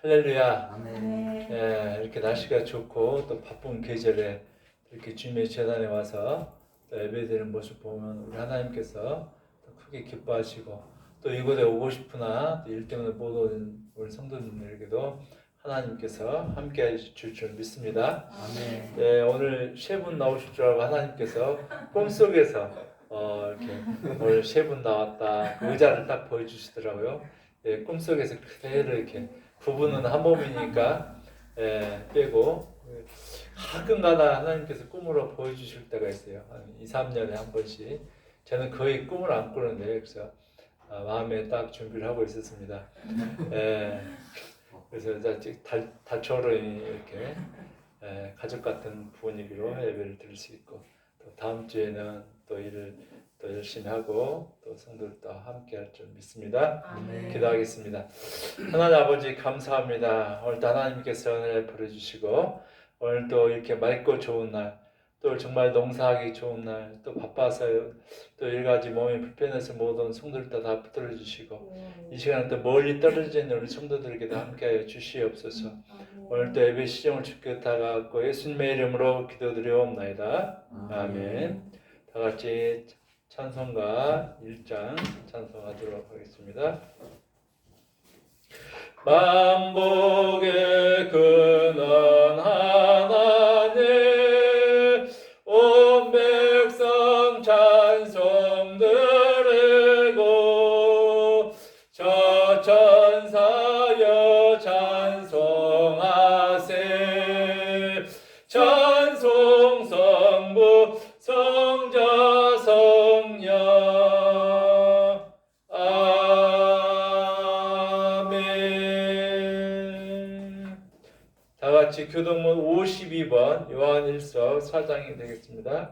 할렐루야. 아멘. 예, 이렇게 날씨가 좋고 또 바쁜 계절에 이렇게 주님의 재단에 와서 또 예배드리는 모습 보면 우리 하나님께서 또 크게 기뻐하시고 또 이곳에 오고 싶으나 또 일 때문에 못 오는 우리 성도님들에게도 하나님께서 함께 해줄 줄 믿습니다. 아멘. 예, 오늘 세 분 나오실 줄 알고 하나님께서 꿈속에서 이렇게 오늘 세 분 나왔다 그 의자를 딱 보여주시더라고요. 예, 꿈속에서 그대로 이렇게 두 분은 한 몸이니까 빼고 가끔가다 하나님께서 꿈으로 보여주실 때가 있어요. 한 2, 3년에 한 번씩. 저는 거의 꿈을 안 꾸는데 그래서 마음에 딱 준비를 하고 있었습니다. 그래서 다초로 이렇게 가족 같은 분위기로 예배를 드릴 수 있고 또 다음 주에는 또 일을 또 열심히 하고 또 성도들과 함께 할 줄 믿습니다. 아멘. 기도하겠습니다. 하나님 아버지 감사합니다. 오늘도 하나님께서 은혜를 베풀어주시고 오늘 또 이렇게 맑고 좋은 날, 또 정말 농사하기 좋은 날, 또 바빠서 또 일가지 몸이 불편해서 못 온 성도들도 다 붙들어 주시고 이 시간에 또 멀리 떨어져 있는 우리 성도들에게도 함께하여 주시옵소서. 오늘 또 예배 시정을 주께 다가갔고 예수님의 이름으로 기도드리옵나이다. 아멘. 다 같이 찬송가 1장 찬송하도록 하겠습니다. 만복의 근원 하나님 온 백성 찬송 드리고 저 천사여 찬송하세 찬송 성부 성자 성령 다같이 교동문 52번 요한일서 4장이 되겠습니다.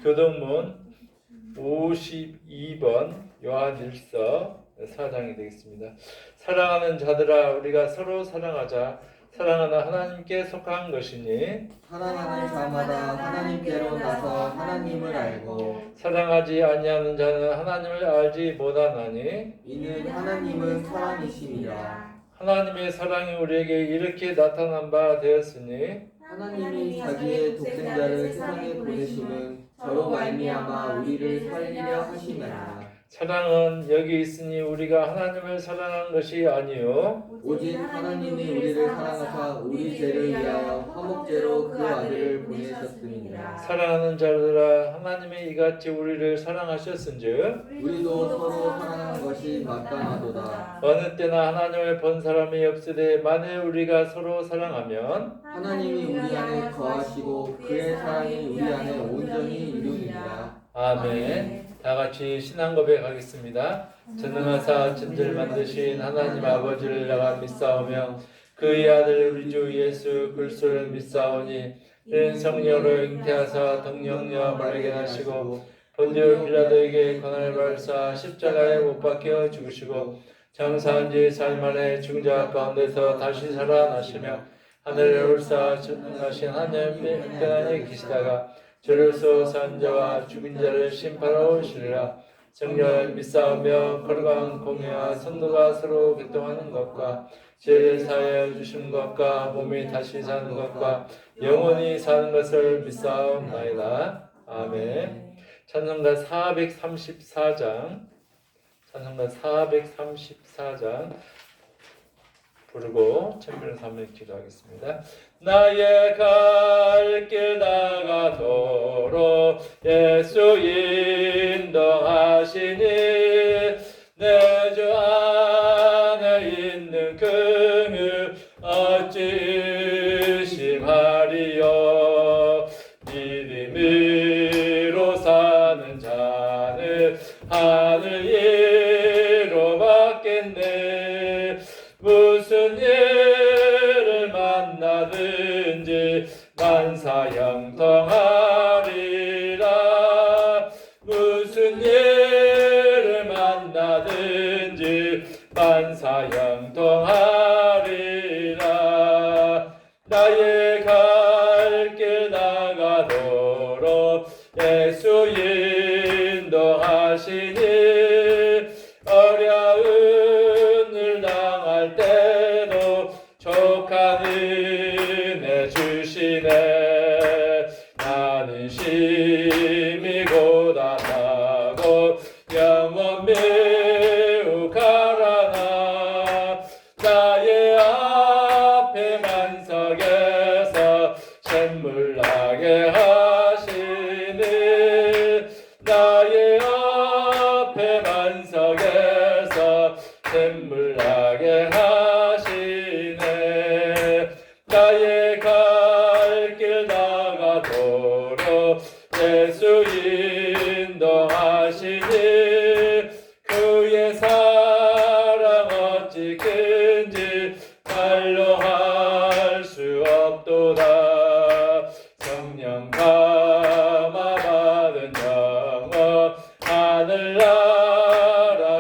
교동문 52번 요한일서 4장이 되겠습니다. 사랑하는 자들아 우리가 서로 사랑하자. 사랑하는 하나님께 속한 것이니 사랑하는 자마다 하나님께로 나서 하나님을 알고 사랑하지 아니하는 자는 하나님을 알지 못하나니 이는 하나님은 사랑이심이라. 하나님의 사랑이 우리에게 이렇게 나타난 바 되었으니 하나님이 자기의 독생자를 세상에 보내심은 저로 말미암아 우리를 살리려 하심이라. 사랑은 여기 있으니 우리가 하나님을 사랑한 것이 아니요 오직 하나님이 우리를 사랑하사 우리 죄를 위하여 화목제로 그 아들을 보내셨음이니라. 사랑하는 자들아 하나님이 이같이 우리를 사랑하셨은즉 우리도 서로 사랑하는 것이 마땅하도다. 어느 때나 하나님을 본 사람이 없으되 만일 우리가 서로 사랑하면 하나님이 우리 안에 거하시고 그의 사랑이 우리 안에 온전히 이루니라. 아멘. 다 같이 신앙 고백하겠습니다. 전능하사 천지를 만드신 하나님 아버지를 내가 믿사오며 그의 아들 우리 주 예수 그리스도를 믿사오니 이는 성령으로 잉태하사 동령녀 발견하시고 본디오 빌라도에게 고난을 받으사 십자가에 못 박혀 죽으시고 장사한 지 4일 만에 죽은 자 가운데서 다시 살아나시며 하늘에 올사 전능하신 하나님의 평안에 계시다가 저로서 산 자와 죽은 자를 심판하러 오시리라. 성령을 믿사오며 거룩한 공예와 성도가 서로 교통하는 것과 죄를 사하여 주시는 것과 몸이 다시 사는 것과 영원히 사는 것을 믿사옵나이다. 아멘. 찬송가 434장 찬송가 434장 부르고 천변을 삼는 기도하겠습니다. 나의 갈 길 다가도록 예수 인도하시니 내 주 안에 있는 긍휼 어찌 심하리요. 믿음으로 사는 자는 하늘 이로 받겠네. 무슨 일을 만나든지 만사형통하리라. 무슨 일을 만나든지 만사형통하리라. 나의 갈 길 나가도록 예수 인도하시니 어려운 일 당할 때도 은혜 주시네. 나는 심히 고단하고 영원 매우 가라나. 나의 앞에 반석에서 샘물 나게 하시니. 나의 앞에 반석에서 샘물 나게 하시네. 나의 갈 길 나가도록 예수 인도하시니. 그의 사랑 어찌 큰지 말로 할 수 없도다. 성령 감화 받은 영혼 하늘나라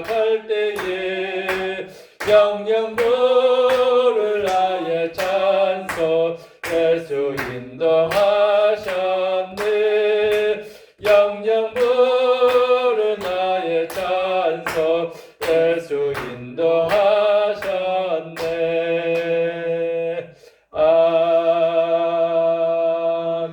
갈 때에 영영 부를 나의 찬송 예수 인도하셨네. 영영 부를 나의 찬송 예수 인도하셨네.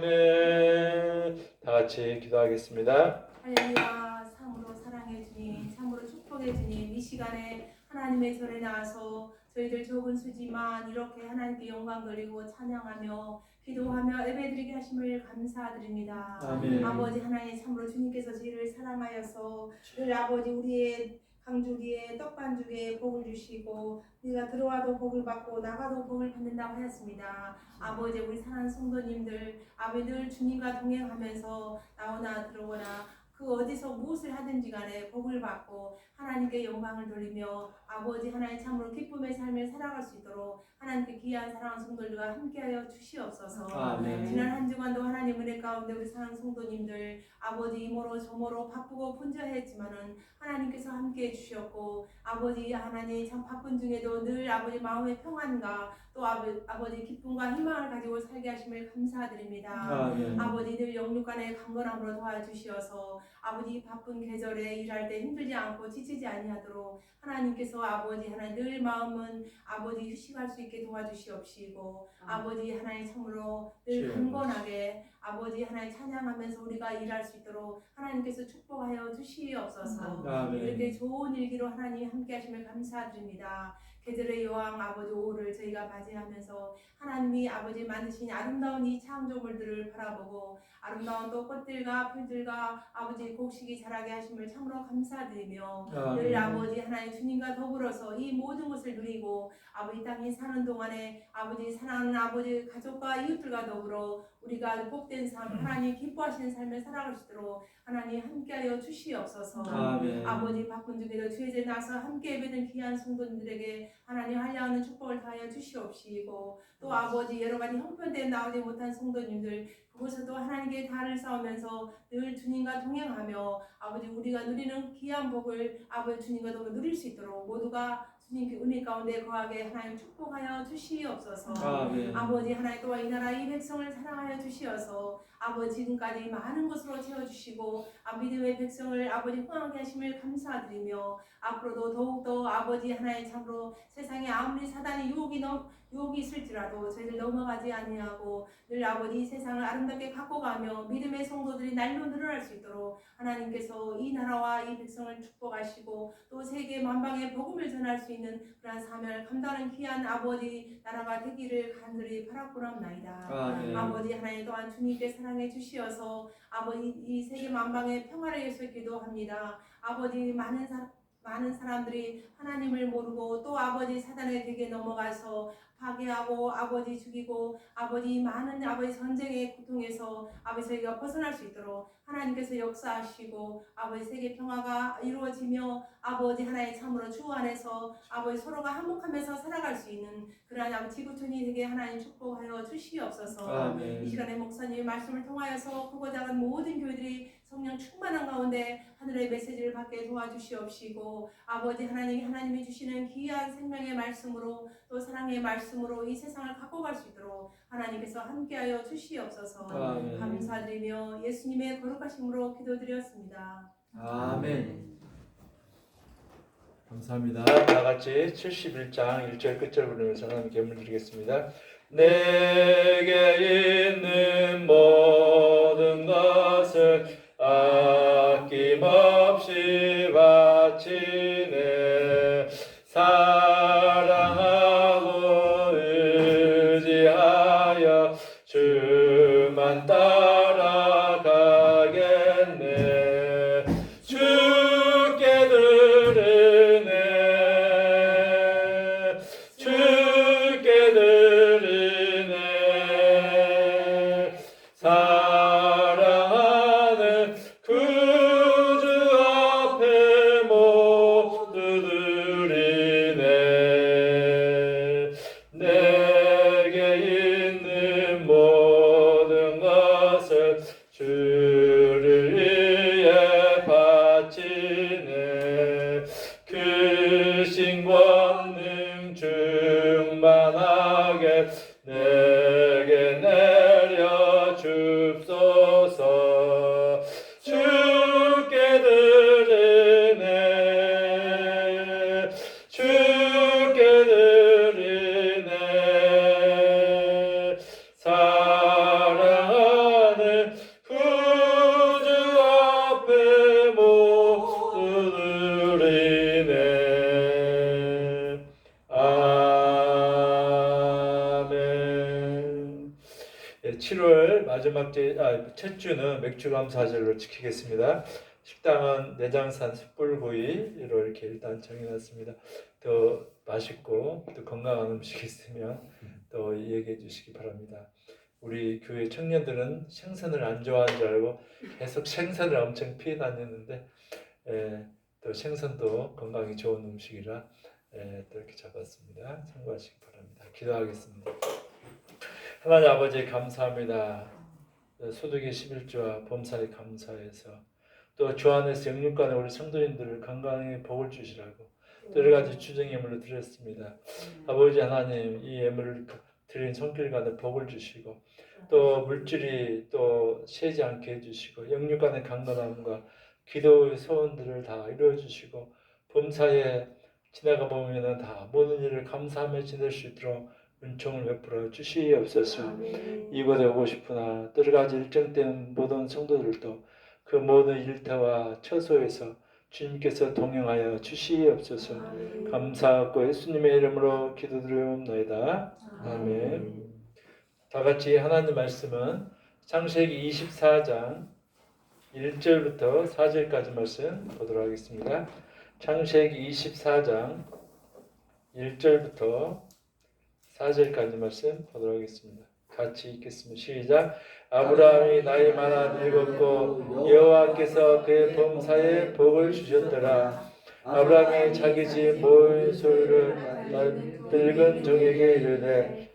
아멘. 다 같이 기도하겠습니다. 할렐루야. 참으로 사랑해 주님, 참으로 축복해 주님, 이 시간에 하나님의 절에 나와서 저희들 적은 수지만 이렇게 하나님께 영광 돌리고 찬양하며 기도하며 예배드리게 하심을 감사드립니다. 아멘. 아버지 하나님, 참으로 주님께서 저희를 사랑하여서 늘 아버지 우리의 강주기에 떡반죽에 복을 주시고 우리가 들어와도 복을 받고 나가도 복을 받는다고 하였습니다. 아버지 우리 사랑하는 성도님들 아버지 늘 주님과 동행하면서 나오나 들어오나 그 어디서 무엇을 하든지 간에 복을 받고 하나님께 영광을 돌리며 아버지 하나님 참으로 기쁨의 삶을 살아갈 수 있도록 하나님께 귀한 사랑하는 성도들과 함께하여 주시옵소서. 아멘. 지난 한 주간도 하나님 은혜 가운데 우리 사랑하는 성도님들 아버지 이모로 저모로 바쁘고 분주했지만은 하나님께서 함께해 주셨고 아버지 하나님 참 바쁜 중에도 늘 아버지 마음의 평안과 또 아버지 기쁨과 희망을 가지고 살게 하심을 감사드립니다. 아멘. 아버지 늘 영육간의 강건함으로 도와주시어서 아버지 바쁜 계절에 일할 때 힘들지 않고 지치지 아니하도록 하나님께서 아버지 하나님 늘 마음은 아버지 휴식할 수 있게 도와주시옵시고 아버지 하나님 참으로 늘 강건하게 아버지 하나님 찬양하면서 우리가 일할 수 있도록 하나님께서 축복하여 주시옵소서. 아멘. 이렇게 좋은 일기로 하나님 함께 하심을 감사드립니다. 계절의 여왕 아버지 오후를 저희가 맞이하면서 하나님이 아버지 만드신 아름다운 이 창조물들을 바라보고 아름다운 또 꽃들과 풀들과 아버지 곡식이 자라게 하심을 참으로 감사드리며 늘 아버지 하나님 주님과 더불어서 이 모든 것을 누리고 아버지 땅에 사는 동안에 아버지 사랑하는 아버지 가족과 이웃들과 더불어 우리가 복된 삶 하나님 기뻐하시는 삶을 살아갈 수 있도록 하나님 함께하여 주시옵소서. 아멘. 아버지 바쁜 중에도 주의 제에 나서 함께 예배드린 귀한 성도님들에게 하나님 한량하는 축복을 다하여 주시옵시고 또 아버지 여러 가지 형편대에 나오지 못한 성도님들 그곳에도 하나님께 단을 쌓으면서 늘 주님과 동행하며 아버지 우리가 누리는 귀한 복을 아버지 주님과 더불어 누릴 수 있도록 모두가 주님께 은혜 가운데 거하게 하나님 축복하여 주시옵소서. 아멘. 아버지 하나님 또한 이 나라 이 백성을 사랑하여 주시어서 아버지 지금까지 많은 것으로 채워주시고 믿음의 백성을 아버지 흥하게 하심을 감사드리며 앞으로도 더욱더 아버지 하나님 참으로 세상에 아무리 사단의 유혹이 있을지라도 저희들 넘어가지 아니하고 늘 아버지 이 세상을 아름답게 갖고 가며 믿음의 성도들이 날로 늘어날 수 있도록 하나님께서 이 나라와 이 백성을 축복하시고 또 세계 만방에 복음을 전할 수 있는 그러한 사명을 감당하는 귀한 아버지 나라가 되기를 간절히 바라꾸나옵나이다. 아멘. 아버지 하나님 또한 주님께 사랑해 주시어서 아버지 이 세계 만방의 평화를 위해서 기도합니다. 아버지 많은 사람들이 하나님을 모르고 또 아버지 사단의 덱에 넘어가서 파괴하고 아버지 죽이고 아버지 많은 아버지 전쟁의 고통에서 아버지 저희가 벗어날 수 있도록 하나님께서 역사하시고 아버지 세계 평화가 이루어지며 아버지 하나님 참으로 주 안에서 아버지 서로가 한목하면서 살아갈 수 있는 그러한 아버지 지구촌이 되게 하나님 축복하여 주시옵소서. 아멘. 이 시간에 목사님의 말씀을 통하여서 크고 작은 모든 교회들이 성령 충만한 가운데 하늘의 메시지를 받게 도와주시옵시고 아버지 하나님이 주시는 귀한 생명의 말씀으로 또 사랑의 말씀으로 이 세상을 갖고 갈 수 있도록 하나님께서 함께하여 주시옵소서. 아멘. 감사드리며 예수님의 거룩하심으로 기도드렸습니다. 아멘. 감사합니다. 다 같이 71장 1절 끝절 부르면서 하나님께 예물 드리겠습니다. 내게 있는 모든 것을 아낌없이 바치네. 사랑하고 의지하여 주만 따라가겠네. 주께 드리네. 주께 드리네. 사랑하는 구주 앞에 모두 드리네. 내게 있는 모든 것을 주를 위해 바치네. 크신 권능 충만하게 내게 내려 줍소서. 주께 드리네. 주께 드리네. 사랑하는 구주 앞에 모두 드리네. 아멘. 7월 마지막 첫 주는 맥주 감사절로 지키겠습니다. 식당은 내장산 숯불구이로 이렇게 일단 정해놨습니다. 더 맛있고 또 건강한 음식이 있으면 또 얘기해 주시기 바랍니다. 우리 교회 청년들은 생선을 안 좋아하는 줄 알고 계속 생선을 엄청 피해 다녔는데 또 생선도 건강에 좋은 음식이라 또 이렇게 잡았습니다. 참고하시기 바랍니다. 기도하겠습니다. 하나님 아버지 감사합니다. 소득의 11조와 범사에 감사해서 또 주 안에서 영육간에 우리 성도님들을 건강히 복을 주시라고 또 여러 가지 주정 예물을 드렸습니다. 아버지 하나님 이 예물을 드린 손길간에 복을 주시고 또 물질이 또 새지 않게 해주시고 영육간의 강건함과 기도의 소원들을 다 이루어 주시고 범사에 지나가 보면은 다 모든 일을 감사하며 지낼 수 있도록 은총을 베풀어 주시옵소서. 이곳에 오고 싶으나 여러 가지 일정 때문에 모든 성도들도 그 모든 일터와 처소에서 주님께서 동행하여 주시옵소서. 감사하고 예수님의 이름으로 기도드리옵나이다. 아멘. 다 같이 하나님 말씀은 창세기 24장 1절부터 4절까지 말씀 보도록 하겠습니다. 창세기 24장 1절부터 4절까지 말씀 보도록 하겠습니다. 같이 읽겠습니다. 시작. 아브라함이 나이 많아 늙었고 여호와께서 그의 범사에 복을 주셨더라. 아브라함이 자기 집 모인 소유를 늙은 종에게 이르되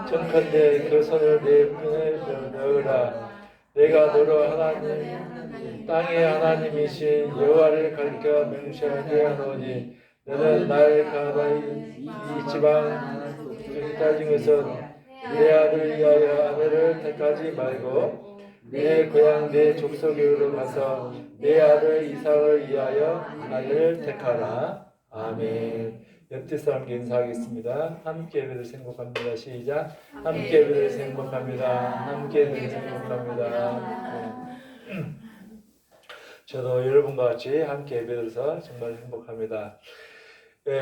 청컨대 그 손을 내 품에 넣으라. 내가 너로 하나님 땅의 하나님이신 여호와를 가리켜 명시하게 하노니 너는 날 가다이 이 지방 땅 중에서 내 아들 위하여 아내를 택하지 말고 내 고향 내 족속으로 가서 내 아들 이삭을 위하여 아내를 택하라. 아멘. 옆뒤 사람께 인사하겠습니다. 함께 예배를 행복합니다. 시작. 함께 예배를 행복합니다. 함께 예배를 행복합니다. 저도 여러분과 같이 함께 예배드려서 정말 행복합니다.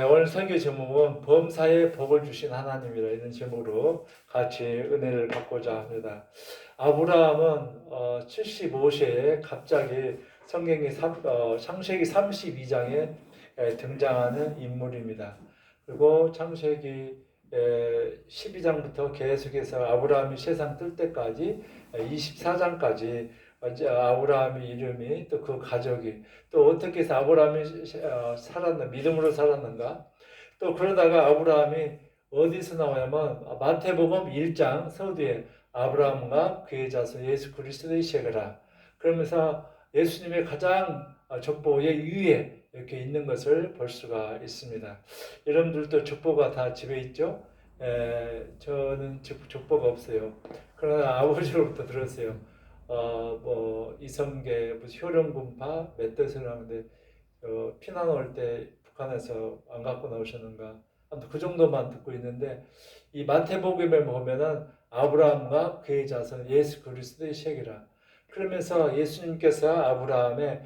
오늘 설교 제목은 범사에 복을 주신 하나님이라 이런 제목으로 같이 은혜를 받고자 합니다. 아브라함은 75세에 갑자기 성경의 창세기 32장에 등장하는 인물입니다. 그리고 창세기 12장부터 계속해서 아브라함이 세상 뜰 때까지 24장까지 아브라함의 이름이 또 그 가족이 또 어떻게 해서 아브라함이 살았나 믿음으로 살았는가 또 그러다가 아브라함이 어디서 나오냐면 마태복음 1장 서두에 아브라함과 그의 자손 예수 그리스도의 시작이라 그러면서 예수님의 가장 족보의 위에 이렇게 있는 것을 볼 수가 있습니다. 여러분들도 족보가 다 집에 있죠? 저는 족보가 없어요. 그러나 아버지로부터 들었어요. 이성계 무슨 효령군파 멧돼지를 하는데 피난 올 때 북한에서 안 갖고 나오셨는가 아무튼 그 정도만 듣고 있는데 이 마태복음에 보면은 아브라함과 그의 자손 예수 그리스도의 시작이라. 그러면서 예수님께서 아브라함의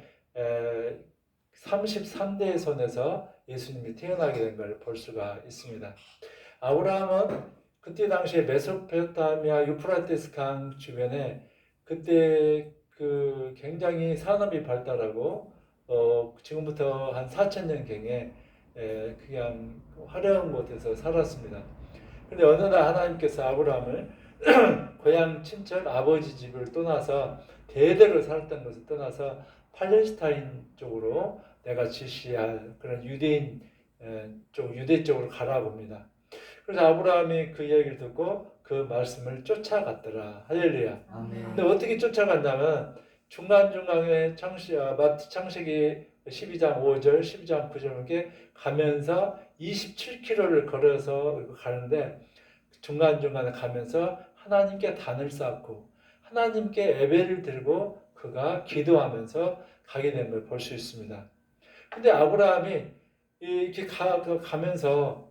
33대의 손에서 예수님이 태어나게 된 걸 볼 수가 있습니다. 아브라함은 그때 당시에 메소포타미아 유프라테스 강 주변에 그때 그 굉장히 산업이 발달하고 지금부터 한 4,000년경에 그냥 화려한 곳에서 살았습니다. 근데 어느 날 하나님께서 아브라함을 고향 친척 아버지 집을 떠나서 대대로 살았던 것을 떠나서 팔레스타인 쪽으로 내가 지시할 그런 유대인 쪽 유대 쪽으로 가라 봅니다. 그래서 아브라함이 그 이야기를 듣고 그 말씀을 쫓아갔더라. 할렐루야. 아멘. 근데 어떻게 쫓아갔냐면 중간중간에 창세기 12장 5절, 12장 9절 이렇게 가면서 27km를 걸어서 가는데 중간중간에 가면서 하나님께 단을 쌓고 하나님께 예배를 드리고 그가 기도하면서 가게 된 걸 볼 수 있습니다. 근데 아브라함이 이렇게 가면서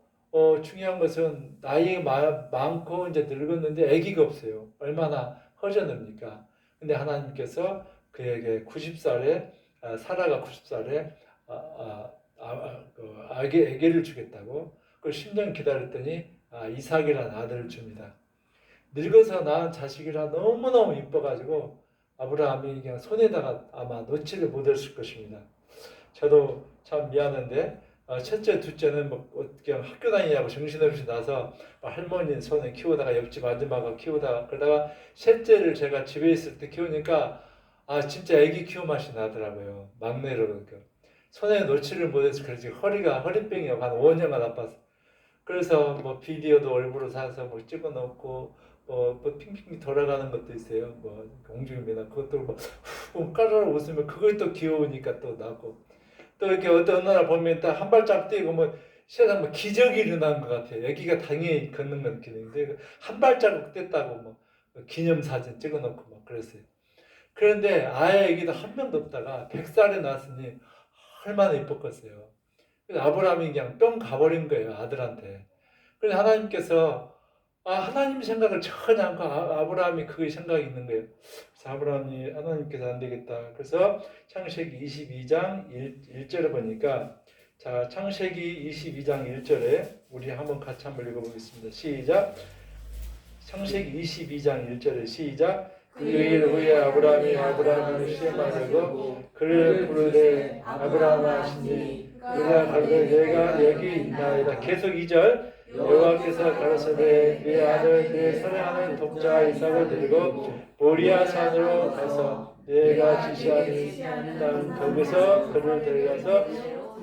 중요한 것은 나이 많고 이제 늙었는데 아기가 없어요. 얼마나 허전합니까? 근데 하나님께서 그에게 90살에 사라가 90살에 아기를 주겠다고 그 10년 기다렸더니 이삭이라는 아들을 줍니다. 늙어서 낳은 자식이라 너무너무 이뻐가지고 아브라함이 그냥 손에다가 아마 놓지를 못했을 것입니다. 저도 참 미안한데 첫째, 둘째는 뭐 그냥 학교 다니냐고 정신없이 나서 할머니 손에 키우다가 옆집 아줌마가 키우다가 그러다가 셋째를 제가 집에 있을 때 키우니까 진짜 애기 키우 맛이 나더라고요. 막내로 그러니까 손에 놓지를 못해서 그렇지 허리병이 한 5년간 아팠어. 그래서 뭐 비디오도 얼굴로 사서 뭐 찍어놓고 뭐 핑핑 돌아가는 것도 있어요. 뭐 공주입니다. 그것도 뭐 까르르 웃으면 그걸 또 귀여우니까 또 나고 또 이렇게 어떤 날 보면 딱 한 발짝 뛰고 뭐 세상 뭐 기적이 일어난 것 같아요. 애기가 당연히 걷는 건 기능인데 한 발자국 뗐다고 뭐 기념사진 찍어놓고 막 그랬어요. 그런데 아예 애기도 한 명도 없다가 100살에 낳았으니 얼마나 이뻤겠어요. 그래서 아브라함이 그냥 뿅 가버린 거예요, 아들한테. 그래서 하나님께서 하나님 생각을 전혀 않고 아브라함이 그 생각이 있는 거예요. 그래서 아브라함이 하나님께서 안 되겠다. 그래서 창세기 22장 1절에 보니까 자 창세기 22장 1절에 우리 한번 같이 한번 읽어보겠습니다. 시작. 창세기 22장 1절에 시작. 그 일 후에 아브라함을 시험하려고 그를 부르되 아브라함아 하시니 그가 가로되 내가 여기 있나이다. 계속 2절. 여호와께서 가라사대 네 아들 네 사랑하는 독자 이삭을 데리고 모리아 산으로 가서 내가 지시하는 땅 거기서 그를 데려가서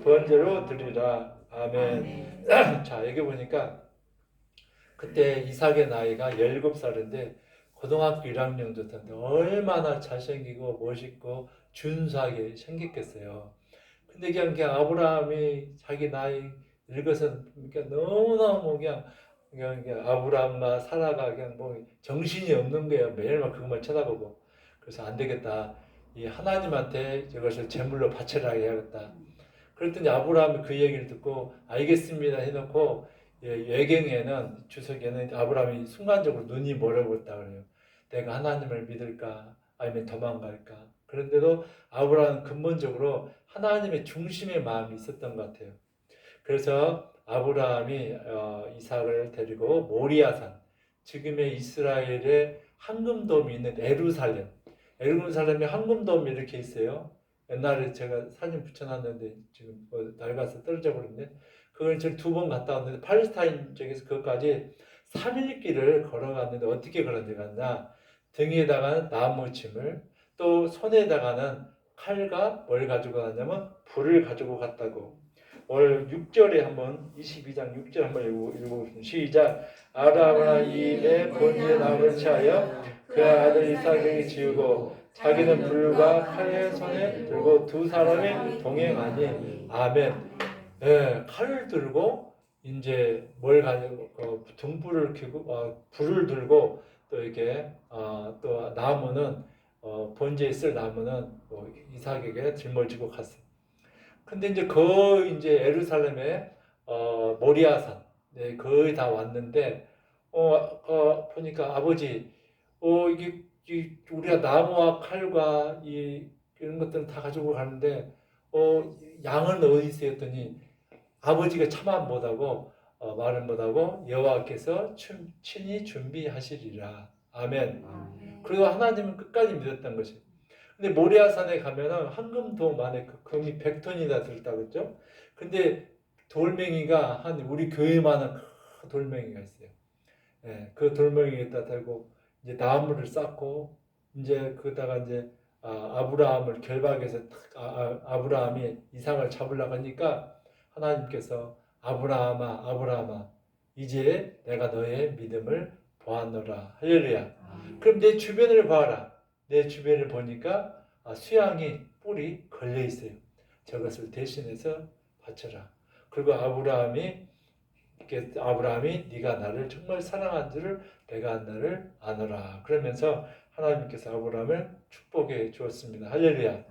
번제로 드리라. 아멘. 자 여기 보니까 그때 이삭의 나이가 17살인데 고등학교 1학년 됐는데 얼마나 잘생기고 멋있고 준수하게 생겼겠어요. 근데 그냥 아브라함이 자기 나이 늙어서 그러니까 너무너무 그냥 아브라함과 사라가 그냥 뭐 정신이 없는 거예요. 매일만 그것만 쳐다보고. 그래서 안 되겠다. 이 하나님한테 이것을 제물로 바쳐라 해야겠다. 그랬더니 아브라함이 그 얘기를 듣고 알겠습니다 해놓고 예경에는 주석에는 아브라함이 순간적으로 눈이 멀어버렸다 그래요. 내가 하나님을 믿을까 아니면 도망갈까. 그런데도 아브라함은 근본적으로 하나님의 중심의 마음이 있었던 것 같아요. 그래서 아브라함이 이삭을 데리고 모리아산, 지금의 이스라엘의 황금돔이 있는 에루살렘에 황금돔이 이렇게 있어요. 옛날에 제가 사진 붙여놨는데 지금 낡아서 떨어져 버렸네. 그걸 지금 2번 갔다 왔는데 팔레스타인 쪽에서 그것까지 3일 길을 걸어갔는데 어떻게 걸어갔냐. 등에다가는 나무침을 또 손에다가는 칼과 뭘 가지고 갔냐면 불을 가지고 갔다고. 오늘 6절에 한번 22장 6절 한번 읽어보겠습니다. 시작. 아브라함은 이에 본지의 나무를 취하여 그 아들 이삭에게 지우고 자기는 불과 칼을 손에 들고 두 사람이 동행하니 아멘. 칼을 들고 이제 뭘 가지고 등불을 켜고 불을 들고 또 이렇게 또 나무는 번제에 쓸 나무는 이삭에게 짊어지고 갔어요. 근데 이제 이제 예루살렘에 모리아산, 네, 거의 다 왔는데 보니까 아버지, 우리가 나무와 칼과 이런 것들은 다 가지고 가는데 양은 어디 있어요? 했더니 아버지가 차만 못하고 말은 못하고 여호와께서 친히 준비하시리라. 아멘. 그리고 하나님은 끝까지 믿었던 것이. 근데 모리아산에 가면은 황금도만에 그 금이 100톤이나 들었다 그랬죠. 근데 돌멩이가 한 우리 교회만한 큰 돌멩이가 있어요. 예, 그 돌멩이에다 대고 이제 나무를 쌓고 이제 거기다가 이제 아브라함을 결박해서 아브라함이 이상을 잡으려고 하니까 하나님께서 아브라함아 아브라함아 이제 내가 너의 믿음을 보았노라. 할렐루야. 그럼 내 주변을 봐라. 내 주변을 보니까 수양이 뿔이 걸려 있어요. 저것을 대신해서 바쳐라. 그리고 아브라함이 네가 나를 정말 사랑한 줄을 내가 나를 아노라. 그러면서 하나님께서 아브라함을 축복해 주었습니다. 할렐루야.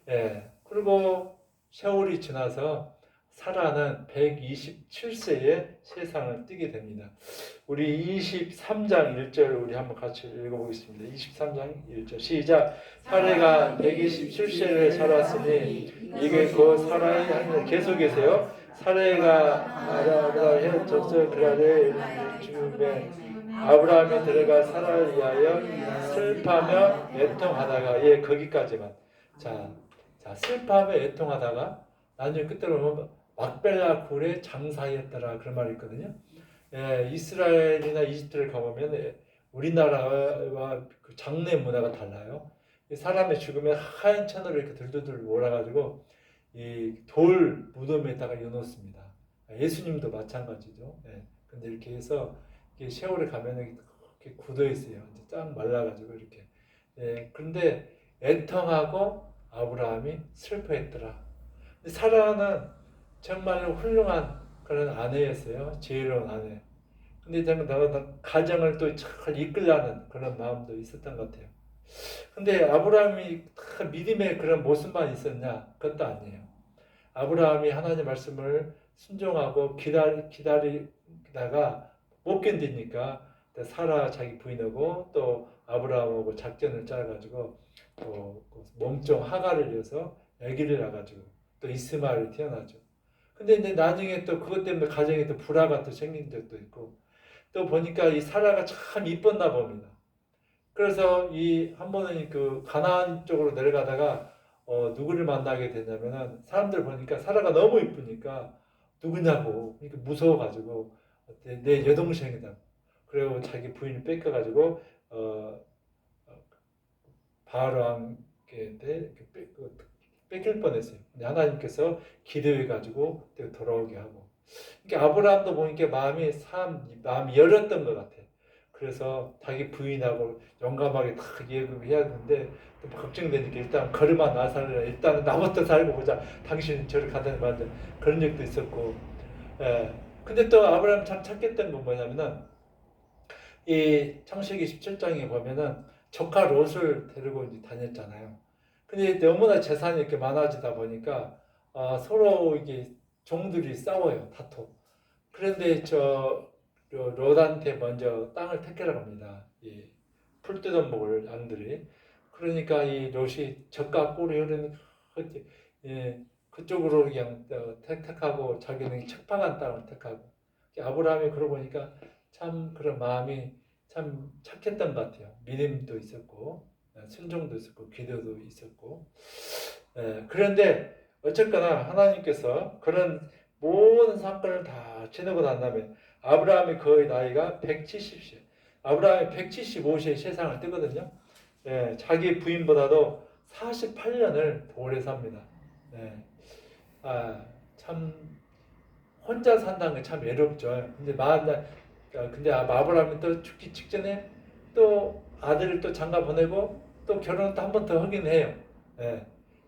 예. 그리고 세월이 지나서 사라는 127세에 세상을 뜨게 됩니다. 우리 23장 1절 우리 한번 같이 읽어보겠습니다. 23장 1절 시작. 사라가 127세를 살았으니 이게 그 사라의 하늘 계속해서요. 사라가 아라라 헤어져서 그라를 죽음에 아브라함이 들어가 사라를 위하여 슬퍼하며 애통하다가 거기까지만. 자 슬퍼하며 애통하다가 나중에 끝으로 보면 막벨라 굴의 장사였더라 그런 말이 있거든요. 이스라엘이나 이집트를 가보면 우리나라와 그 장례 문화가 달라요. 사람의 죽으면 하얀 천으로 이렇게 들들들 몰아가지고 이 돌 무덤에다가 넣어놓습니다. 예수님도 마찬가지죠. 근데 이렇게 해서 세월에 가면 이렇게 굳어 있어요. 이제 쫙 말라가지고 이렇게. 그런데 애통하고 아브라함이 슬퍼했더라. 사라는 정말 훌륭한 그런 아내였어요. 지혜로운 아내. 근데 정말 가정을 또 잘 이끌려는 그런 마음도 있었던 것 같아요. 근데 아브라함이 믿음의 그런 모습만 있었냐? 그것도 아니에요. 아브라함이 하나님 말씀을 순종하고 기다리다가 못 견디니까 사라 자기 부인하고 또 아브라함하고 작전을 짜가지고 또 몸종 하가를 이어서 아기를 낳아가지고 또 이스마엘이 태어나죠. 근데 이제 나중에 또 그것 때문에 가정에 또 불화가 또 생긴 적도 있고 또 보니까 이 사라가 참 이뻤나 봅니다. 그래서 한 번은 그 가나안 쪽으로 내려가다가 누구를 만나게 되냐면은 사람들 보니까 사라가 너무 이쁘니까 누구냐고 그러니까 무서워가지고 내 여동생이다. 그리고 자기 부인을 뺏겨가지고 바알왕한테 뺏길 뻔했어요. 근데 하나님께서 기도해가지고 돌아오게 하고. 그러니까 아브라함도 보니까 마음이 열렸던 것 같아. 그래서 자기 부인하고 용감하게 다 예금해야 되는데 걱정되니까 일단 걸음아 나 살라. 일단은 나부터 살고 보자. 당신 저를 가다니 말자. 그런 적도 있었고. 근데 또 아브라함 참 착했던 건 뭐냐면은 이 창세기 17장에 보면은 조카 롯을 데리고 이제 다녔잖아요. 근데 너무나 재산이 이렇게 많아지다 보니까 서로 이게 종들이 싸워요. 다퉈. 그런데 롯한테 먼저 땅을 택하라고 합니다. 이 풀 뜯어 먹을 양들이. 그러니까 이 롯이 젖과 꿀이 흐르는 그쪽으로 그냥 택하고 자기는 척박한 땅을 택하고. 아브라함이 그러고 보니까 참 그런 마음이 참 착했던 것 같아요. 믿음도 있었고 순종도 있었고 기도도 있었고. 그런데 어쨌거나 하나님께서 그런 모든 사건을 다 지나고 난 다음에 아브라함이 거의 나이가 170세. 아브라함이 175세에 세상을 뜨거든요. 자기 부인보다도 48년을 더 오래 삽니다. 참 혼자 산다는 게 참 외롭죠. 근데 아브라함이 또 죽기 직전에 또 아들을 또 장가 보내고 또 결혼을 또 한 번 더 하긴 해요.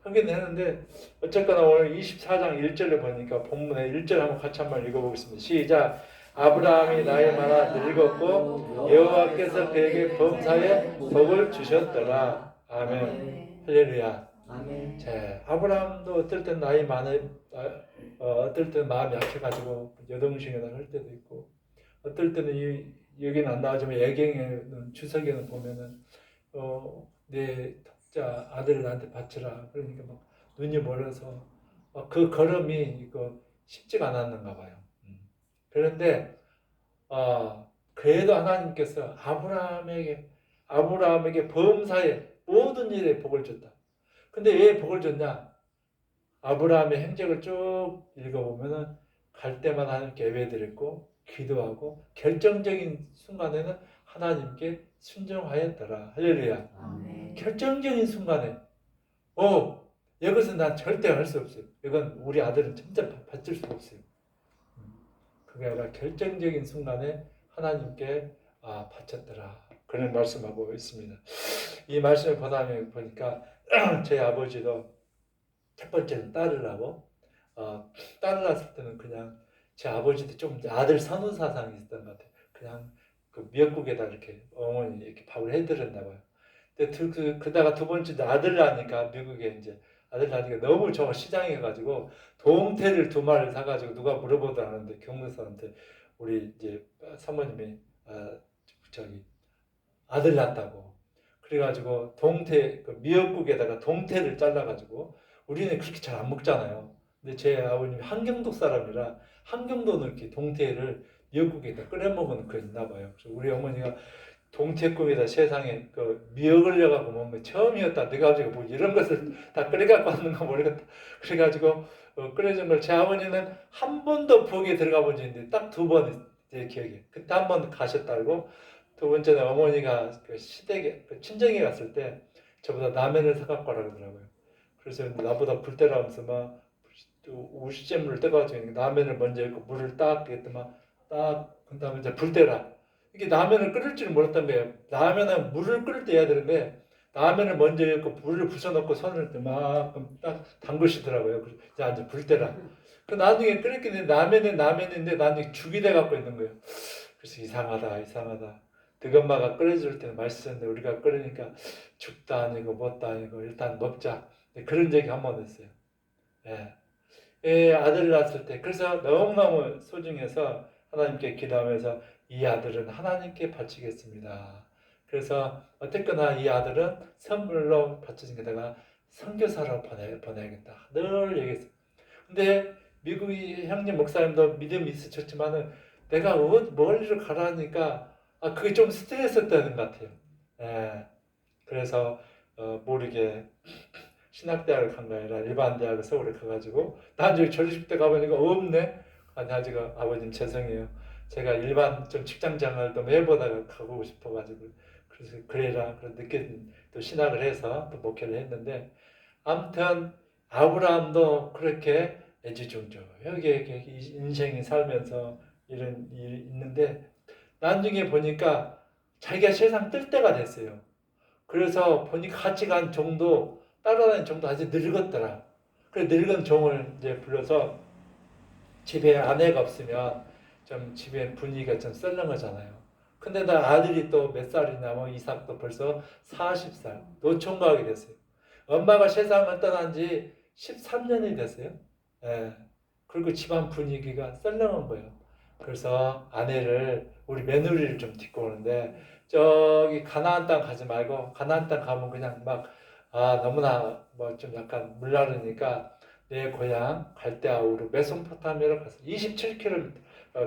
하긴 했는데 어쨌거나 오늘 24장 1절에 보니까 본문에 1절 한번 같이 한번 읽어보겠습니다. 시작. 아브라함이 나이 많아 늙었고 여호와께서 그에게 범사에 복을 주셨더라. 아멘. 할렐루야. 아멘. 자, 아브라함도 어떨 땐 나이 어떨 때는 마음이 약해가지고 여동생이나 할 때도 있고, 어떨 때는 여기는 안 나오지만 예경에는 주석에는 보면은 내 독자 아들을 나한테 바쳐라. 그러니까 막 눈이 멀어서 그 걸음이 이거 쉽지가 않았는가 봐요. 그런데 그래도 하나님께서 아브라함에게 범사에 모든 일에 복을 줬다. 근데 왜 복을 줬냐? 아브라함의 행적을 쭉 읽어보면은 갈 때마다 하나님께 예배드렸고 기도하고 결정적인 순간에는 하나님께 순종하였더라. 할렐루야. 아멘. 결정적인 순간에 이것은 난 절대 할 수 없어요. 이건 우리 아들은 진짜 받칠 수 없어요. 그게 아니라 결정적인 순간에 하나님께 바쳤더라. 그런 말씀하고 있습니다. 이 말씀을 보니까 제 아버지도 첫 번째는 딸을 하고 딸을 낳았을 때는 그냥 제 아버지도 좀 아들 선호 사상이 있었던 것 같아요. 그냥 그 미역국에다 이렇게 어머니 이렇게 밥을 해드렸나 봐요. 근데 그다가 두 번째 아들 낳으니까 미국에 이제 아들 낳으니까 너무 저 시장에 가지고 동태를 2마리를 사가지고 누가 물어보더라는데 경무사한테 우리 이제 사모님이 저기 아들 낳았다고 그래가지고 동태 그 미역국에다가 동태를 잘라가지고 우리는 그렇게 잘 안 먹잖아요. 근데 제 아버님이 한경도 사람이라 한경도는 이렇게 동태를 미역국에다 끓여 먹는 거 있나 봐요. 그래서 우리 어머니가 동태국에다 세상에 그 미역을 넣어갖고 먹는 거 처음이었다. 내가 가지고 뭐 이런 것을 다 끓여갖고 왔는가 모르겠다. 그래가지고 끓여준 걸 제 아버님은 한 번도 부엌에 들어가 본 적이 있는데 딱 2번 제 기억에 그때 한 번 가셨다고. 두 번째는 어머니가 그 시댁에 그 친정에 갔을 때 저보다 라면을 사갖고 오라 그러더라고요. 그래서 나보다 불때라면서 막 우시잼물을 떠가지고 라면을 먼저 넣고 물을 딱 했더만 딱 그다음에 이제 불때라 이게 라면을 끓일 줄 몰랐던 거예요. 라면은 물을 끓일 때 해야 되는데 라면을 먼저 넣고 물을 부숴놓고 손을 막 딱 담그시더라고요. 그래서 이제 불때라. 그 나중에 끓였긴 했는데 라면인데 나중에 죽이 돼 갖고 있는 거예요. 그래서 이상하다. 득엄마가 끓여줄 때는 맛있었는데 우리가 끓이니까 죽도 아니고 뭣도 아니고 일단 먹자. 그런 적이 한 번 있어요. 아들을 낳았을 때 그래서 너무너무 소중해서 하나님께 기도하면서 이 아들은 하나님께 바치겠습니다. 그래서 어쨌거나 이 아들은 선물로 바쳐진 게다가 선교사로 보내야겠다. 늘 얘기했어요. 근데 미국의 형님 목사님도 믿음이 있으셨지만은 내가 멀리를 가라니까 그게 좀 스트레스였다는 것 같아요. 그래서 모르게 신학대학을 간 거 아니라 일반 대학을 서울에 가가지고 나중에 졸업식 때 가보니까 없네. 나중에 아버님 죄송해요. 제가 일반 좀 직장생활 좀 해보다가 가보고 싶어가지고 그래서 그래라 그런 늦게 또 신학을 해서 또 목회를 했는데 아무튼 아브라함도 그렇게 애지중지하게 인생이 살면서 이런 일이 있는데 나중에 보니까 자기가 세상 뜰 때가 됐어요. 그래서 보니까 같이 간 종도 따라다니는 종도 아주 늙었더라. 그래 늙은 종을 이제 불러서 집에 아내가 없으면 좀 집에 분위기가 좀 썰렁하잖아요. 근데 나 아들이 또 몇 살이냐면 이삭도 벌써 40살 노총각이 됐어요. 엄마가 세상을 떠난 지 13년이 됐어요. 그리고 집안 분위기가 썰렁한 거예요. 그래서 아내를 우리 며느리를 좀 데리고 오는데 저기 가나안 땅 가지 말고 가나안 땅 가면 그냥 막 너무나 뭐 좀 약간 물나르니까 내 고향 갈대아우르 메소포타미아로 가서 27km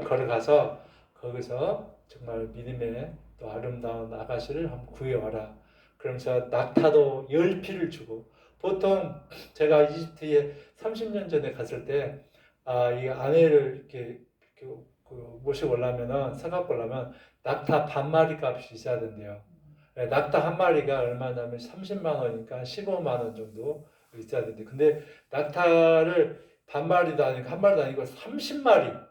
걸어가서 거기서 정말 믿음의 또 아름다운 아가씨를 한번 구해와라. 그러면서 낙타도 10피를 주고 보통 제가 이집트에 30년 전에 갔을 때 이 아내를 이렇게 모시고 오려면은 사갖고 오려면 낙타 반 마리 값이 있어야 된대요. 낙타 한 마리가 얼마냐면 30만 원이니까 15만 원 정도 있어야 된대. 근데 낙타를 반 마리도 아니고 한 마리도 아니고 30마리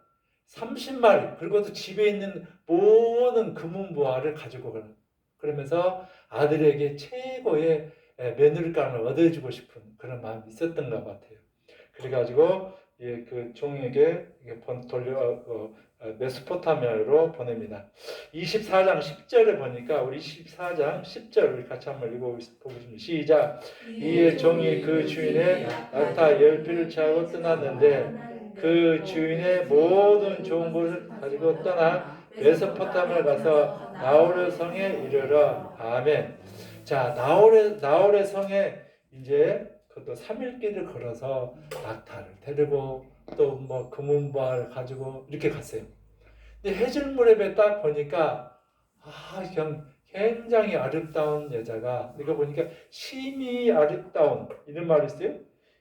그리고도 집에 있는 모든 금은부화를 가지고 가라. 그러면서 아들에게 최고의 며느리감을 얻어주고 싶은 그런 마음이 있었던 것 같아요. 그래가지고 그 종에게 메소포타미아로 보냅니다. 24장 10절에 보니까 우리 24장 10절 같이 한번 읽어보겠습니다. 시작. 이에 종이 그 주인의 낙타 10필을 취하고 떠났는데 그 주인의 모든 좋은 것을 가지고 떠나 메소포타미아에 가서 나홀의 성에 이르러. 아멘. 자, 나홀의 성에 이제 그것도 3일 길을 걸어서 낙타를 데리고 또 뭐 금은보화를 가지고 이렇게 갔어요. 근데 해질무렵에 딱 보니까 그냥 굉장히 아름다운 여자가, 이거 보니까 심히 아름다운 이런 말이 있어요.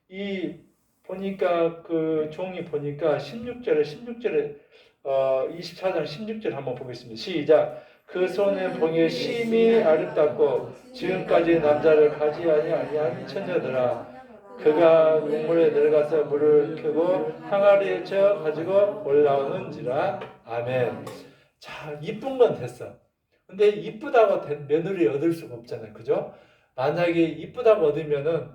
이 보니까 그 종이 보니까 16절에 24장 16절 한번 보겠습니다. 시작. 그 손은 보기에 심히 아름답고 지금까지 남자를 가지 아니한 처녀더라. 그가 우물에 내려가서 물을 켜고 항아리에 쳐 가지고 올라오는지라. 아멘. 자, 이쁜 건 됐어. 근데 이쁘다고 며느리 얻을 수가 없잖아요. 그죠? 만약에 이쁘다고 얻으면은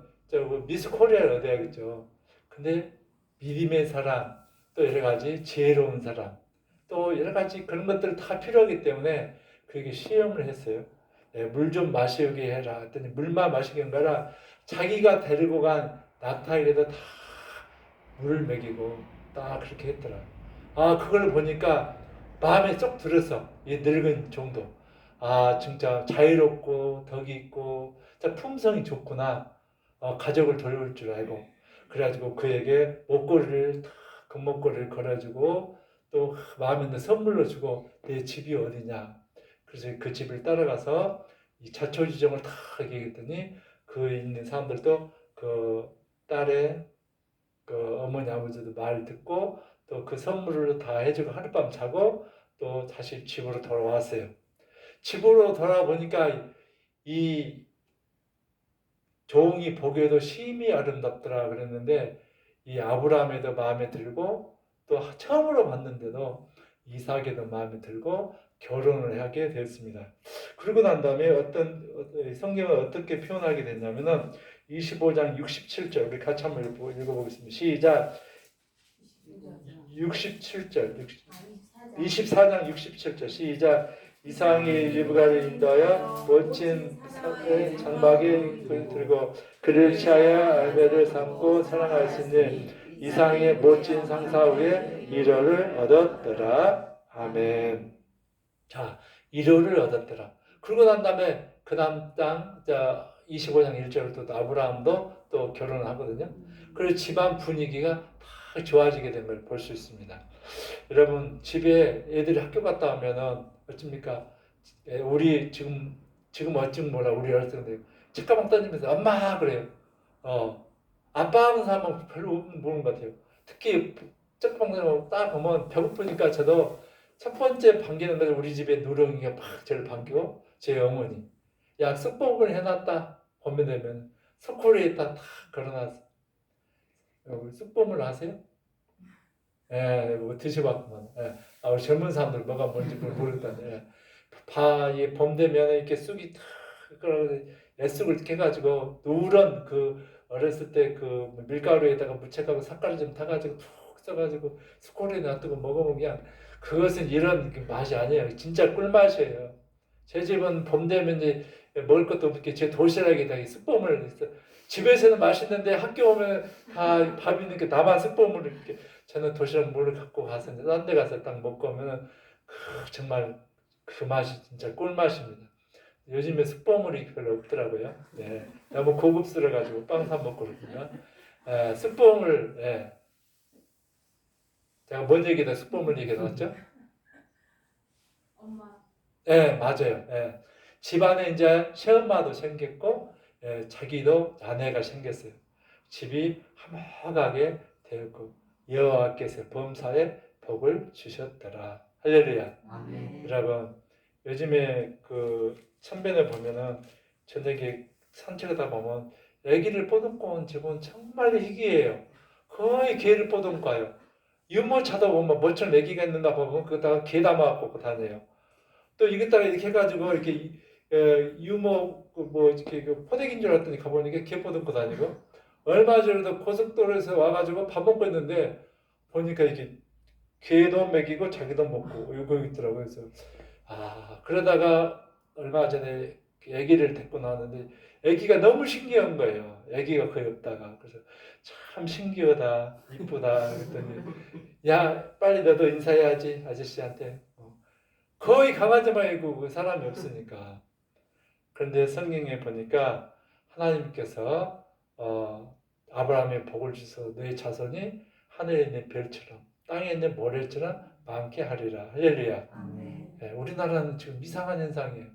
미스 코리아를 얻어야겠죠. 근데 믿음의 사람, 또 여러 가지 지혜로운 사람, 또 여러 가지 그런 것들 다 필요하기 때문에 그에게 시험을 했어요. 물 좀 마시게 해라 했더니 물만 마시게 한 거라 자기가 데리고 간 낙타에게도 다 물을 먹이고 딱 그렇게 했더라. 그걸 보니까 마음에 쏙 들었어. 이 늙은 종도. 진짜 자유롭고 덕이 있고 품성이 좋구나. 가족을 돌볼 줄 알고. 그래가지고 그에게 목걸이를 다 금목걸이를 걸어주고 또 마음에 있는 선물로 주고 내 집이 어디냐. 그래서 그 집을 따라가서 이 자초지종을 다 얘기했더니 그 있는 사람들도 그 딸의 그 어머니 아버지도 말 듣고 또 그 선물을 다 해주고 하룻밤 자고 또 다시 집으로 돌아왔어요. 집으로 돌아보니까 이 종이 보기에도 심히 아름답더라 그랬는데 이 아브라함에도 마음에 들고 또 처음으로 봤는데도 이삭에도 마음에 들고 결혼을 하게 되었습니다. 그러고 난 다음에 성경을 어떻게 표현하게 됐냐면은 25장 67절 우리 같이 한번 읽어보겠습니다. 시작. 67절 24장 67절 시작. 이상이 리브가를 인도하여 멋진 장막에 들고 그를 취하여 알배를 삼고 사랑하였으니 이상의 멋진 상사 위에 1호를 얻었더라. 아멘. 자, 1호를 얻었더라. 그러고 난 다음에 그 다음 땅 25장 1절을 또 아브라함도 또 결혼을 하거든요. 그래서 집안 분위기가 다 좋아지게 된 걸 볼 수 있습니다. 여러분 집에 애들이 학교 갔다 오면은 어쩝니까? 우리 지금 어쩜 몰라 우리 어렸을 때 책가방 던지면서 엄마 그래요. 아빠 하는 사람은 별로 모르는 것 같아요. 특히 책가방 딱 보면 배고프니까 저도 첫 번째 반기는 건 우리 집에 누렁이가 막 저를 반기고 제 어머니 야 쑥볶음을 해놨다 보면 되면 스코리에다 다 걸어놨어. 쑥볶음을 아세요? 뭐 드셔봤구만. 우리 젊은 사람들 뭐가 뭔지 모르겠다네. 봄 되면 이렇게 쑥이 탁 애쑥을 캐가지고 누런 그 어렸을 때 그 밀가루에다가 무채가루 삭가루 좀 타가지고 푹 써가지고 스코리에 놔두고 먹으면 그냥 그것은 이런 맛이 아니에요. 진짜 꿀맛이에요. 제 집은 봄 되면 이제 먹을 것도 없게 제 도시락에다 쑥봄을 집에서는 맛있는데 학교 오면 다 밥 있는 게 나만 쑥봄을 이렇게 저는 도시락 물을 갖고 가서 딴 데 가서 딱 먹고 오면은 정말 그 맛이 진짜 꿀맛입니다. 요즘에 쑥버물이 별로 없더라고요. 네. 너무 고급스러워가지고 빵 사 먹고 그러니까. 쑥버물, 제가 뭔 얘기다 쑥버물 얘기 나왔죠? 엄마. 맞아요. 집안에 이제 새엄마도 생겼고, 자기도 아내가 생겼어요. 집이 화목하게 되었고, 여호와께서 범사에 복을 주셨더라. 할렐루야. 아멘. 여러분, 요즘에 그 천변에 보면은 저녁에 산책하다 보면 아기를 뽀듬고 온 집은 정말 희귀해요. 거의 개를 뽀듬고 가요. 유모차도 보면 모처럼 아기가 있는가 보면 그거다가 개 담아갖고 다녀요. 또 이것다가 이렇게 해가지고 이렇게 유모 뭐 이렇게 포대기인 줄 알았더니 가보니까 개 뽀듬고 다니고 얼마 전에도 고속도로에서 와가지고 밥 먹고 있는데 보니까 이게 개도 먹이고 자기도 먹고 이거 있더라고요. 그래서 그러다가 얼마 전에 아기를 데리고 나왔는데 아기가 너무 신기한 거예요. 아기가 거의 없다가. 그래서 참 신기하다, 이쁘다 그랬더니 야 빨리 너도 인사해야지 아저씨한테. 거의 강아지만 있고 사람이 없으니까. 그런데 성경에 보니까 하나님께서 아브라함의 복을 주셔서 너의 자손이 하늘에 있는 별처럼 땅에 있는 모래처럼 많게 하리라. 할렐루야. 아멘. 네, 우리나라는 지금 이상한 현상이에요.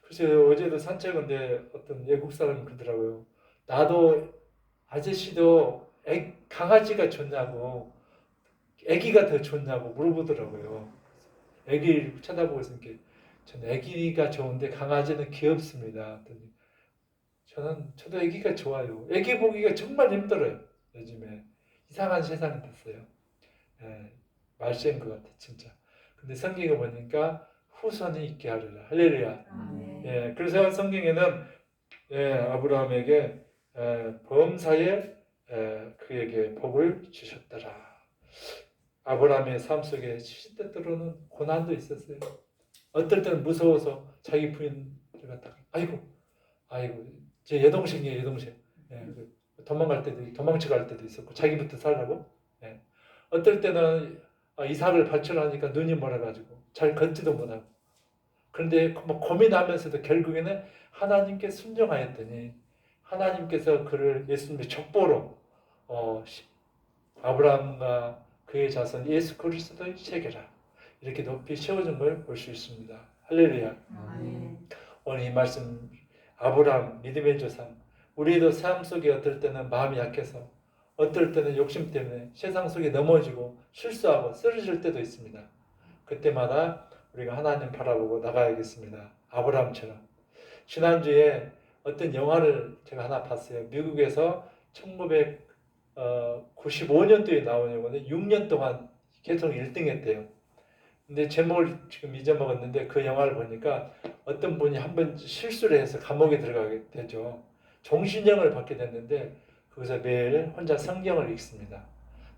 그래서 어제도 산책인데 어떤 외국 사람이 그러더라고요. 나도 아저씨도 강아지가 좋냐고 애기가 더 좋냐고 물어보더라고요. 애기를 쳐다보고 있으니까 저는 애기가 좋은데 강아지는 귀엽습니다. 저도 애기가 좋아요. 애기 보기가 정말 힘들어요. 요즘에 이상한 세상이 됐어요. 말세인 것 같아 진짜. 근데 성경에 보니까 후손이 있게 하리라. 할렐루야. 아멘. 그래서 성경에는 아브라함에게 범사에 그에게 복을 주셨더라. 아브라함의 삶 속에 시시때때로는 고난도 있었어요. 어떨 때는 무서워서 자기 부인을 갖다가 아이고 제 여동생이에요 여동생. 도망쳐 갈 때도 있었고 자기부터 살라고. 어떨 때는 이삭을 발견하니까 눈이 멀어가지고 잘 걷지도 못하고. 그런데 뭐 고민하면서도 결국에는 하나님께 순종하였더니 하나님께서 그를 예수님의 족보로 아브라함과 그의 자손 예수 그리스도의 세계라 이렇게 높이 세워진 걸 볼 수 있습니다. 할렐루야. 아멘. 오늘 이 말씀 아브라함 믿음의 조상 우리도 삶 속에 어떨 때는 마음이 약해서 어떨 때는 욕심 때문에 세상 속에 넘어지고 실수하고 쓰러질 때도 있습니다. 그때마다 우리가 하나님 바라보고 나가야겠습니다. 아브라함처럼. 지난주에 어떤 영화를 제가 하나 봤어요. 미국에서 1995년도에 나온 영화인데 6년 동안 계속 1등 했대요. 근데 제목을 지금 잊어먹었는데 그 영화를 보니까 어떤 분이 한번 실수를 해서 감옥에 들어가게 되죠. 종신형을 받게 됐는데 거기서 매일 혼자 성경을 읽습니다.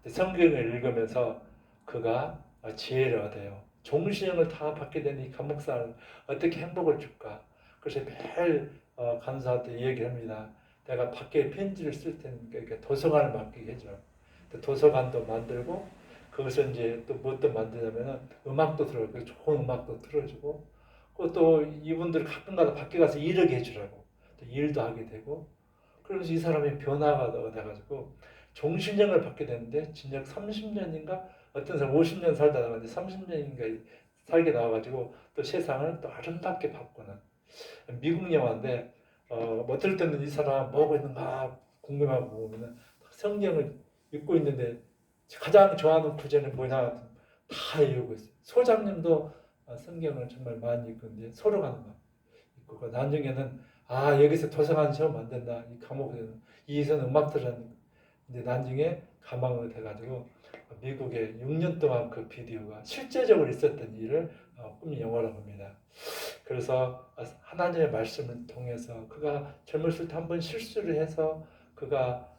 성경을 읽으면서 그가 지혜를 얻어요. 종신형을 다 받게 된 이 감옥사를 어떻게 행복을 줄까? 그래서 매일 간사한테 얘기합니다. 내가 밖에 편지를 쓸 테니까 도서관을 맡기게 해줘. 도서관도 만들고 거기서 이제 또 무엇도 만드냐면은 음악도 들어주고 좋은 음악도 틀어주고 또 이분들 가끔가다 밖에 가서 일하게 해주라고 또 일도 하게 되고 그러면서 이 사람이 변화가 돼가지고 종신형을 받게 되는데 진작 30년인가 어떤 사람 50년 살다 나왔는데 30년인가 살게 나와가지고 또 세상을 또 아름답게 바꾸는 미국 영화인데 어떨 때는 이 사람 뭐하고 있는가 궁금하고 보면은 성경을 읽고 있는데 가장 좋아하는 구절은 뭐냐 다 외우고 있어요. 소장님도 성경을 정말 많이 읽는데 서로 가는 거 있고 나중에는 여기서 도서관 처음 만든다 이 감옥에는 이선 음악 들었는데 나중에 가망으로 돼가지고 미국에 6년 동안 그 비디오가 실제적으로 있었던 일을 꾸민 영화라고 합니다. 그래서 하나님의 말씀을 통해서 그가 젊었을 때 한번 실수를 해서 그가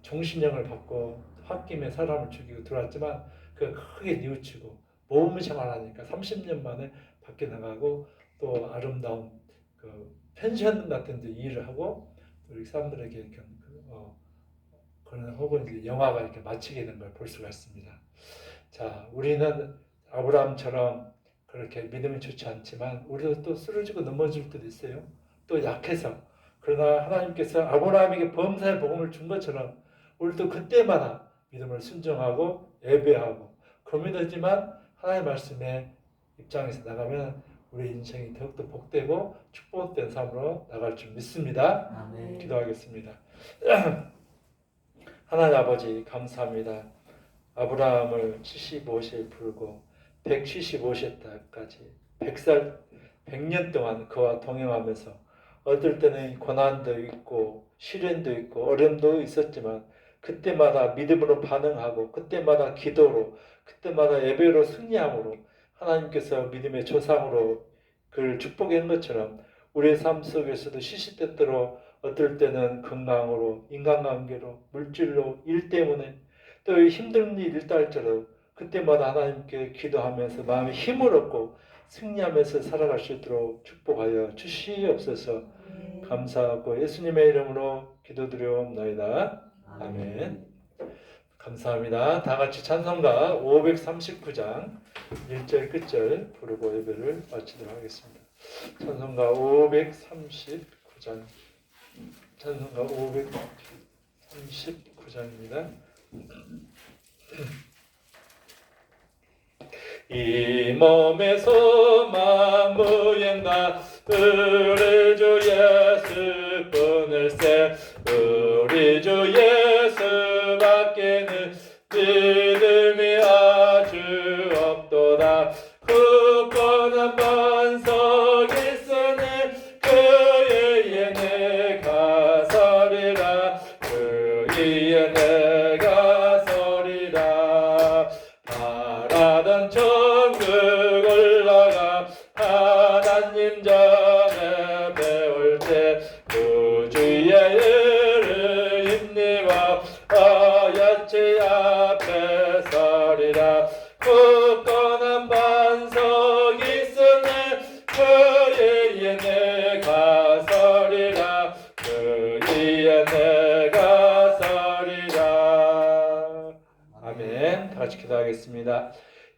종신형을 받고 홧김에 사람을 죽이고 들어왔지만 그 크게 뉘우치고 모범 생활하니까 30년 만에 밖에 나가고 또 아름다운 그 펜션 같은 데 일을 하고 우리 사람들에게 그런 혹은 이제 영화가 이렇게 마치게 된 걸 볼 수가 있습니다. 자, 우리는 아브라함처럼 그렇게 믿음이 좋지 않지만 우리도 또 쓰러지고 넘어질 때도 있어요. 또 약해서. 그러나 하나님께서 아브라함에게 범사의 복음을 준 것처럼 우리도 그때마다 믿음을 순종하고 예배하고 고민하지만 하나님의 말씀에 입장에서 나가면 우리 인생이 더욱더 복되고 축복된 삶으로 나갈 줄 믿습니다. 아멘. 기도하겠습니다. 하나님 아버지 감사합니다. 아브라함을 75세에 부르고 175세 때까지 100살 100년 동안 그와 동행하면서 어떨 때는 고난도 있고 시련도 있고 어려움도 있었지만 그때마다 믿음으로 반응하고 그때마다 기도로 그때마다 예배로 승리함으로 하나님께서 믿음의 조상으로 그를 축복한 것처럼 우리의 삶 속에서도 시시때때로 어떨 때는 건강으로 인간관계로 물질로 일 때문에 또 힘든 일 일도 할지라도 그때마다 하나님께 기도하면서 마음의 힘을 얻고 승리하면서 살아갈 수 있도록 축복하여 주시옵소서. 감사하고 예수님의 이름으로 기도드려옵나이다. 아멘. 감사합니다. 다 같이 찬송가 539장 1절 끝절 부르고 예배를 마치도록 하겠습니다. 찬송가 539장 찬송가 539장입니다. 이 몸에서 만무행가 우리 주 예수뿐을 세 우리 주 예수밖에는 믿음이 아주 없도다. 굳건한 반석 있으니 그의 내가 서리라 그의 내가 서리라. 바라던 천국 올라가 하나님 전에 배울 때 구주의 일을 힘입어 하얗지 앞에 서리라. 굳건한 반석 있으니 그의 내가 서리라 그의 내가 서리라. 아멘. 다 같이 기도하겠습니다.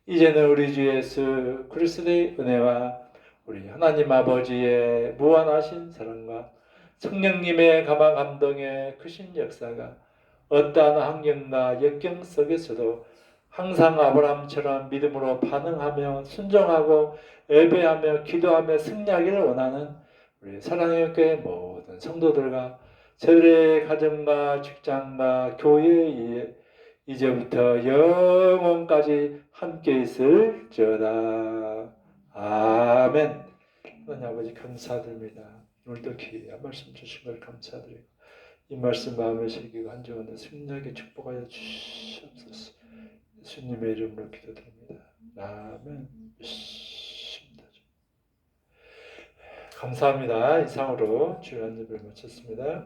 이제는 우리 주 예수 그리스도의 은혜와 우리 하나님 아버지의 무한하신 사랑과 성령님의 감화 감동의 크신 역사가 어떠한 환경과 역경 속에서도 항상 아브라함처럼 믿음으로 반응하며 순종하고 예배하며 기도하며 승리하기를 원하는 우리 사랑의 교회 모든 성도들과 저들의 가정과 직장과 교회에 이제부터 영원까지 함께 있을지어다. 아멘. 하나님 아버지 감사드립니다. 오늘도 귀한 말씀 주신 걸 감사드리고 이 말씀 마음에 새기고 한 주간도 승리하게 축복하여 주시옵소서. 예수님의 이름으로 기도드립니다. 아멘. 감사합니다. 이상으로 주일 예배를 마쳤습니다.